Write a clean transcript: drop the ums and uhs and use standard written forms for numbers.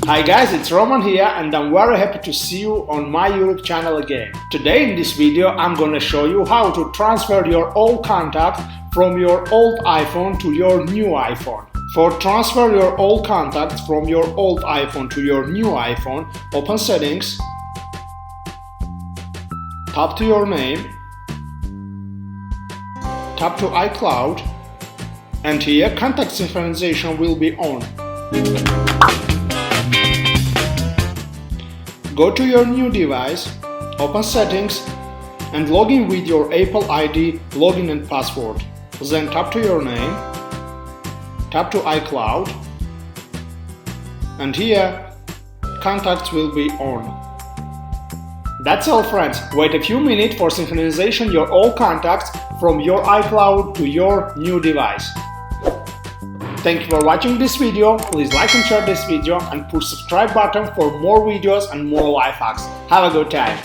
Hi guys, it's Roman here and I'm very happy to see you on my YouTube channel again. Today in this video I'm gonna show you how to transfer your old contacts from your old iPhone to your new iPhone. For transfer your old contacts from your old iPhone to your new iPhone, open Settings, tap to your name, tap to iCloud, and here contact synchronization will be on. Go to your new device, open Settings, and log in with your Apple ID, login and password. Then tap to your name, tap to iCloud, and here contacts will be on. That's all friends, wait a few minutes for synchronization your old contacts from your iCloud to your new device. Thank you for watching this video, please like and share this video and push subscribe button for more videos and more life hacks. Have a good time!